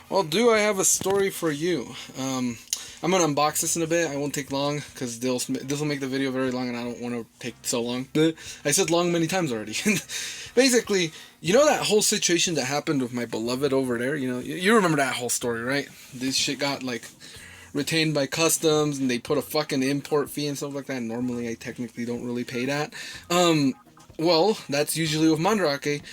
Well, do I have a story for you? I'm gonna unbox this in a bit. I won't take long because this will make the video very long, and I don't want to take so long. I said long many times already. Basically, you know that whole situation that happened with my beloved over there. You know, you remember that whole story, right? This shit got like retained by customs, and they put a fucking import fee and stuff like that. Normally, I technically don't really pay that. Well, that's usually with Mandarake,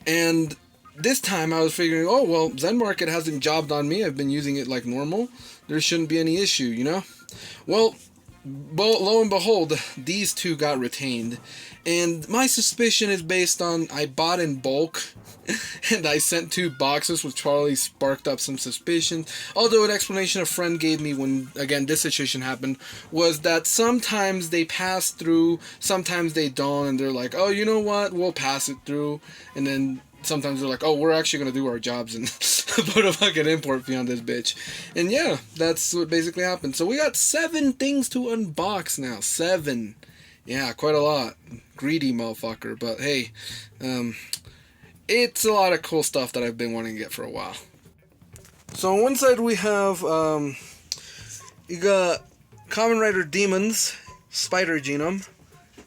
and this time I was figuring, oh well, Zen Market hasn't jobbed on me. I've been using it like normal. There shouldn't be any issue, you know. Well, lo and behold, these two got retained, and my suspicion is based on I bought in bulk. And I sent 2 boxes, which probably sparked up some suspicion. Although an explanation a friend gave me when, again, this situation happened, was that sometimes they pass through, sometimes they don't, and they're like, oh, you know what, we'll pass it through. And then sometimes they're like, oh, we're actually going to do our jobs and put a fucking import fee on this bitch. And yeah, that's what basically happened. So we got 7 things to unbox now. 7. Yeah, quite a lot. Greedy motherfucker. But hey, it's a lot of cool stuff that I've been wanting to get for a while. So on one side we have, you got Kamen Rider Demons, Spider Genome.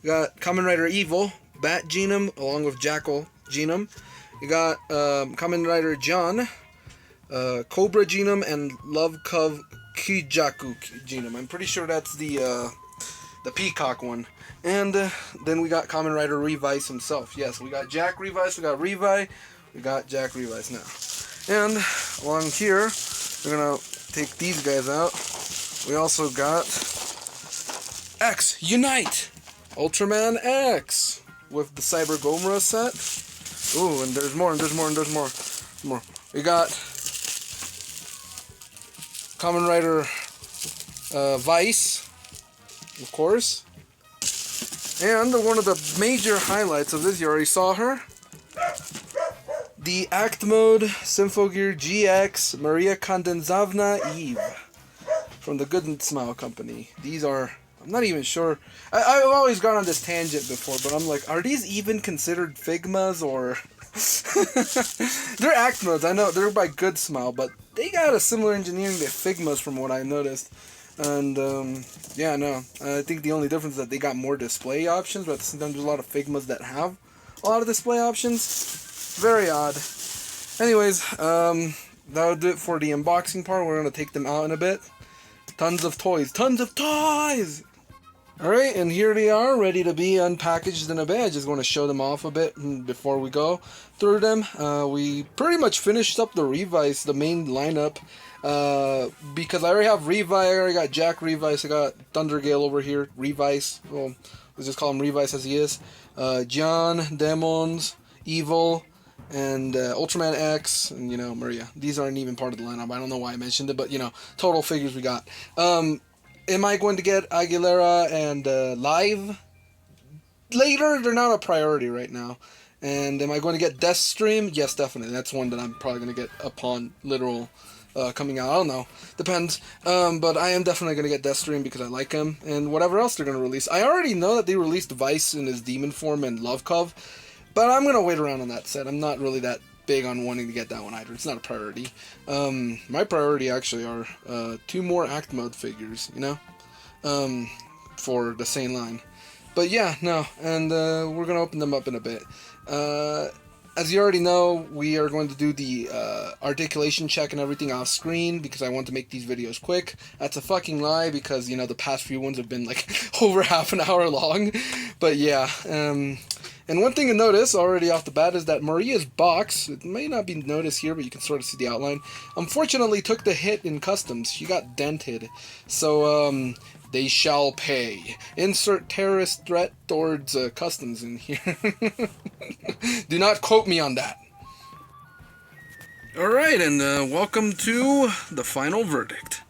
You got Kamen Rider Evil, Bat Genome, along with Jackal Genome. You got Kamen Rider Jeanne, Cobra Genome, and Love Cove Kijaku Genome. I'm pretty sure that's the Peacock one. And then we got Kamen Rider Revice himself. Yes, we got Jack Revice, we got Revi, we got Jack Revice now. And along here, we're going to take these guys out. We also got X, Unite! Ultraman X! With the Cyber Gomora set. Ooh, and there's more, and there's more, and there's more. We got Kamen Rider Vice, of course. And one of the major highlights of this, you already saw her. The Act Mode Symphogear GX Maria Cadenzavna Eve from the Good and Smile Company. These are, I'm not even sure. I've always gone on this tangent before, but I'm like, are these even considered Figmas or... They're Act Modes, I know, they're by Good Smile, but they got a similar engineering to Figmas from what I noticed. And, yeah, no, I think the only difference is that they got more display options, but at the same time there's a lot of Figmas that have a lot of display options. Very odd. Anyways, that'll do it for the unboxing part. We're going to take them out in a bit. Tons of toys. Tons of toys! Alright, and here they are, ready to be unpackaged in a bit. I just want to show them off a bit before we go through them. We pretty much finished up the Revice, the main lineup. Because I already have Revice, I already got Jack Revice, I got Thundergale over here, Revice, well, let's just call him Revice as he is, Jeanne, Demons, Evil, and Ultraman X, and, you know, Maria. These aren't even part of the lineup, I don't know why I mentioned it, but, you know, total figures we got. Am I going to get Aguilera and Live later? They're not a priority right now. And am I going to get Deathstream? Yes, definitely, that's one that I'm probably going to get upon literal... coming out, I don't know, depends, but I am definitely going to get Deathstream because I like him, and whatever else they're going to release. I already know that they released Vice in his demon form and Love Cove, but I'm going to wait around on that set. I'm not really that big on wanting to get that one either. It's not a priority. My priority actually are 2 more Act Mode figures, you know, for the same line. But yeah, no, and we're going to open them up in a bit. As you already know, we are going to do the articulation check and everything off screen because I want to make these videos quick. That's a fucking lie because, you know, the past few ones have been like over half an hour long. But yeah, and one thing to notice already off the bat is that Maria's box, it may not be noticed here, but you can sort of see the outline, unfortunately took the hit in customs. She got dented. So, they shall pay. Insert terrorist threat towards customs in here. Do not quote me on that. Alright, and welcome to the final verdict.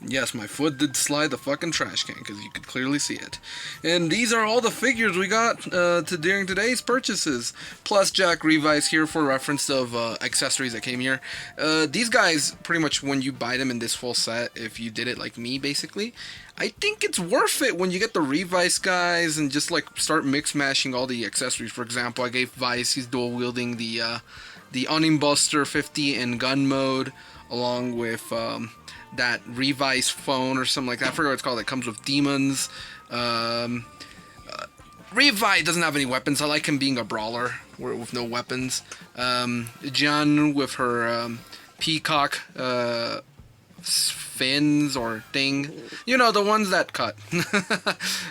Yes, my foot did slide the fucking trash can, because you could clearly see it. And these are all the figures we got during today's purchases. Plus Jack Revice here for reference of accessories that came here. These guys, pretty much when you buy them in this full set, if you did it like me, basically, I think it's worth it when you get the Revice guys and just like start mix-mashing all the accessories. For example, I gave Vice, he's dual-wielding the the Unimbuster 50 in gun mode, along with that Revice phone or something like that. I forget what it's called. It comes with demons. Revice doesn't have any weapons. I like him being a brawler with no weapons. Jeanne with her peacock fins or thing. You know, the ones that cut.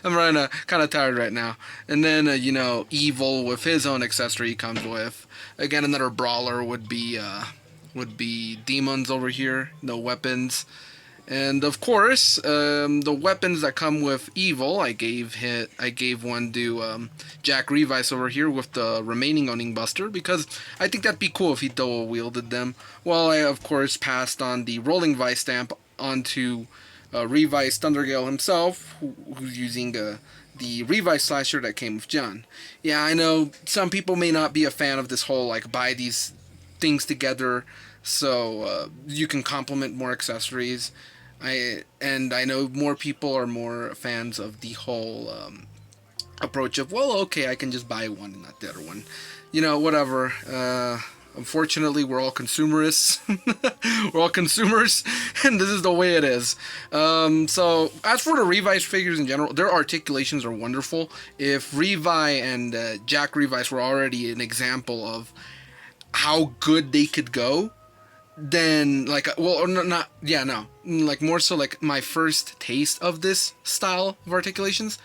I'm kind of tired right now. And then, you know, Evil with his own accessory he comes with. Again, another brawler would be demons over here. No weapons. And of course, the weapons that come with Evil, I gave one to Jack Revice over here with the remaining Owning Buster, because I think that'd be cool if he dual wielded them. Well, I of course passed on the Rolling Vice stamp onto Revice Thundergale himself, who's using the Revice slasher that came with Jeanne. Yeah, I know some people may not be a fan of this whole like buy these things together so you can complement more accessories. I know more people are more fans of the whole approach of, well, okay, I can just buy one and not the other one. You know, whatever. Unfortunately, we're all consumerists. We're all consumers, and this is the way it is. So, as for the Revice figures in general, their articulations are wonderful. If Revi and Jack Revice were already an example of how good they could go, then, like, well, like, more so, like, my first taste of this style of articulations,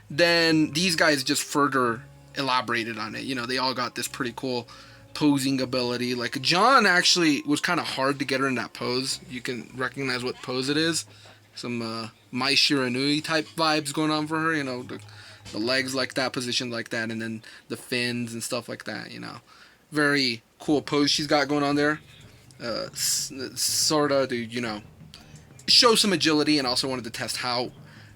then these guys just further elaborated on it. You know, they all got this pretty cool posing ability. Like, Jeanne actually was kind of hard to get her in that pose. You can recognize what pose it is. Some Mai Shiranui type vibes going on for her, you know, the legs like that, positioned like that, and then the fins and stuff like that, you know. Very cool pose she's got going on there. Sort of to, you know, show some agility, and also wanted to test how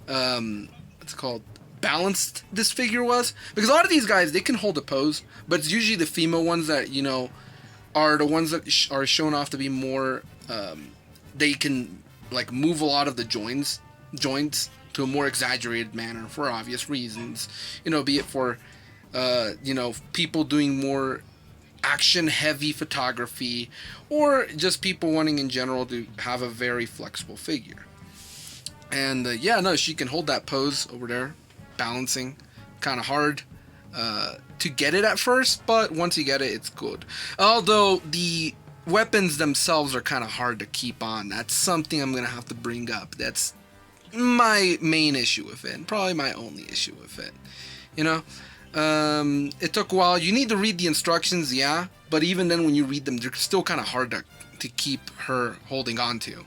what's it called, balanced this figure was, because a lot of these guys, they can hold a pose, but it's usually the female ones that, you know, are the ones that are shown off to be more they can like move a lot of the joints to a more exaggerated manner for obvious reasons, you know, be it for you know, people doing more action heavy photography, or just people wanting in general to have a very flexible figure. And yeah, no, she can hold that pose over there, balancing. Kind of hard to get it at first, but once you get it, it's good. Although the weapons themselves are kind of hard to keep on. That's something I'm gonna have to bring up. That's my main issue with it, and probably my only issue with it, you know. It took a while. You need to read the instructions, yeah, but even then when you read them, they're still kind of hard to keep her holding on to.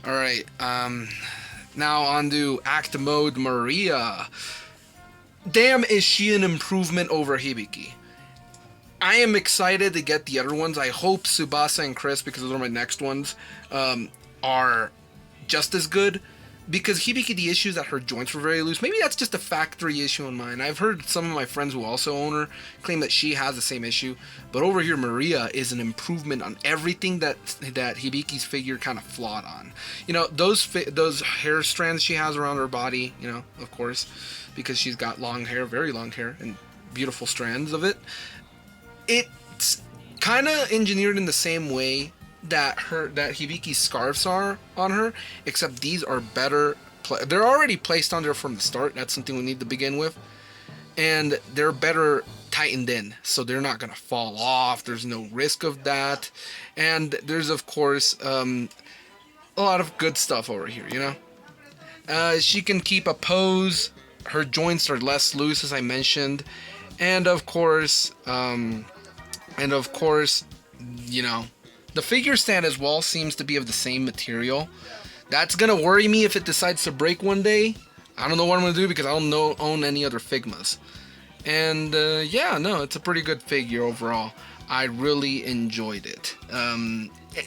Alright, now on to Act Mode Maria. Damn, is she an improvement over Hibiki. I am excited to get the other ones. I hope Tsubasa and Chris, because those are my next ones, are just as good. Because Hibiki, the issue is that her joints were very loose. Maybe that's just a factory issue in mine. I've heard some of my friends who also own her claim that she has the same issue. But over here, Maria is an improvement on everything that Hibiki's figure kind of flawed on. You know, those hair strands she has around her body, you know, of course, because she's got long hair, very long hair, and beautiful strands of it. It's kind of engineered in the same way that Hibiki's scarves are on her, except these are better. They're already placed on there from the start. That's something we need to begin with, and they're better tightened in, so they're not gonna fall off. There's no risk of that, and there's of course a lot of good stuff over here. You know, she can keep a pose. Her joints are less loose, as I mentioned, and of course, you know. The figure stand as well seems to be of the same material. That's gonna worry me if it decides to break one day. I don't know what I'm gonna do because I don't own any other Figmas. And yeah, no, it's a pretty good figure overall. I really enjoyed it.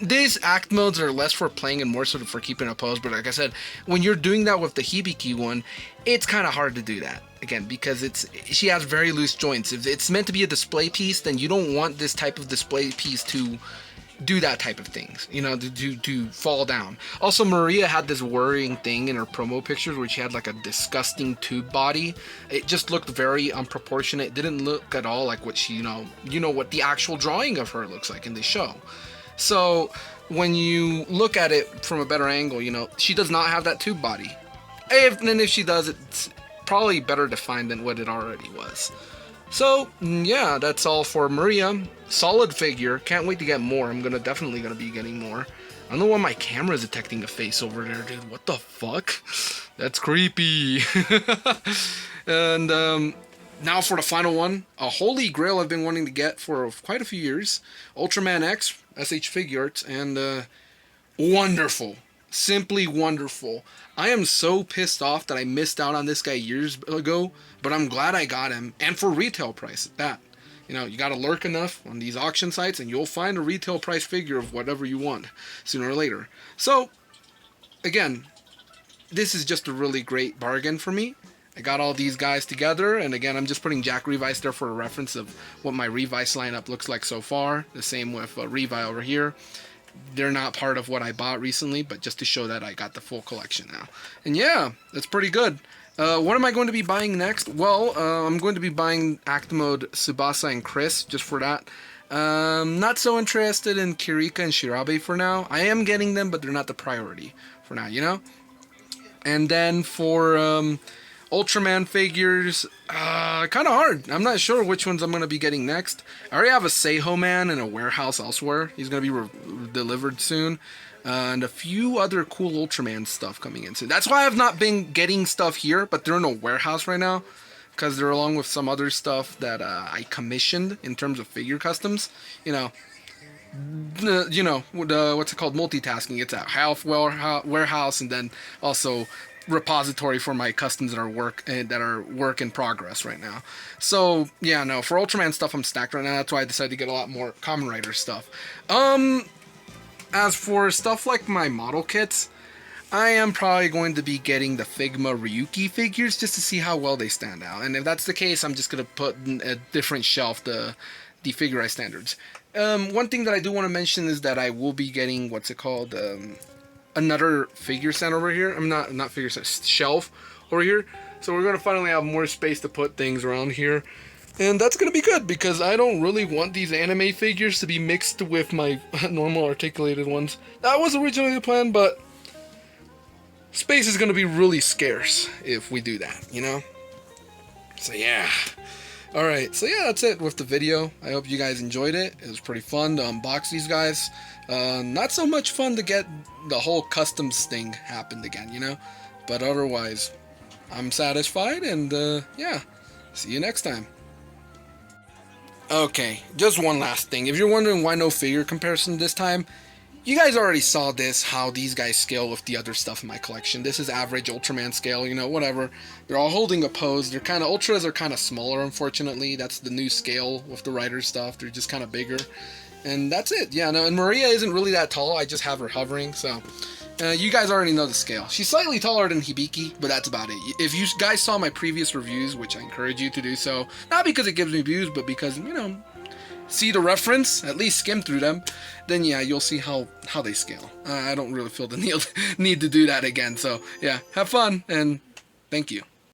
These act modes are less for playing and more sort of for keeping a pose, but like I said, when you're doing that with the Hibiki one, it's kind of hard to do that. Again, because she has very loose joints. If it's meant to be a display piece, then you don't want this type of display piece to do that type of things, you know, to fall down. Also, Maria had this worrying thing in her promo pictures where she had like a disgusting tube body. It just looked very unproportionate. It didn't look at all like what she, you know what the actual drawing of her looks like in the show. So when you look at it from a better angle, you know, she does not have that tube body. If she does, it's probably better defined than what it already was. So yeah, that's all for Maria. Solid figure. Can't wait to get more. I'm definitely gonna be getting more. I don't know why my camera is detecting a face over there, dude. What the fuck? That's creepy. And now for the final one, a holy grail I've been wanting to get for quite a few years. Ultraman X, SH Figuarts, and wonderful. Simply wonderful. I am so pissed off that I missed out on this guy years ago, but I'm glad I got him, and for retail price at that. You know, you gotta lurk enough on these auction sites and you'll find a retail price figure of whatever you want, sooner or later. So, again, this is just a really great bargain for me. I got all these guys together, and again, I'm just putting Jack Revice there for a reference of what my Revice lineup looks like so far. The same with Revi over here. They're not part of what I bought recently, but just to show that I got the full collection now. And yeah, that's pretty good. What am I going to be buying next? Well, I'm going to be buying Actimode, Tsubasa, and Chris, just for that. Not so interested in Kirika and Shirabe for now. I am getting them, but they're not the priority for now, you know? And then for Ultraman figures, kind of hard. I'm not sure which ones I'm going to be getting next. I already have a Seiho Man in a warehouse elsewhere. He's going to be delivered soon. And a few other cool Ultraman stuff coming in soon. That's why I've not been getting stuff here, but they're in a warehouse right now. Because they're along with some other stuff that I commissioned in terms of figure customs. You know, what's it called? Multitasking. It's a half warehouse, and then also repository for my customs that are work in progress right now. So yeah, no, for Ultraman stuff I'm stacked right now. That's why I decided to get a lot more Kamen Rider stuff. As for stuff like my model kits, I am probably going to be getting the Figma Ryuki figures just to see how well they stand out. And if that's the case, I'm just going to put in a different shelf the Figuarts standards. One thing that I do want to mention is that I will be getting, what's it called, another figure stand over here. I'm not figure stand, shelf over here. So we're going to finally have more space to put things around here. And that's going to be good, because I don't really want these anime figures to be mixed with my normal articulated ones. That was originally the plan, but space is going to be really scarce if we do that, you know? So yeah. Alright, so yeah, that's it with the video. I hope you guys enjoyed it. It was pretty fun to unbox these guys. Not so much fun to get the whole customs thing happened again, you know? But otherwise, I'm satisfied, and yeah, see you next time. Okay, just one last thing. If you're wondering why no figure comparison this time, you guys already saw this, how these guys scale with the other stuff in my collection. This is average Ultraman scale, you know, whatever. They're all holding a pose. They're kind of, Ultras are kind of smaller, unfortunately. That's the new scale with the Rider stuff. They're just kind of bigger. And that's it. Yeah, no, and Maria isn't really that tall. I just have her hovering, so you guys already know the scale. She's slightly taller than Hibiki, but that's about it. If you guys saw my previous reviews, which I encourage you to do so, not because it gives me views, but because, you know, see the reference, at least skim through them, then yeah, you'll see how they scale. I don't really feel the need to do that again, so yeah, have fun, and thank you.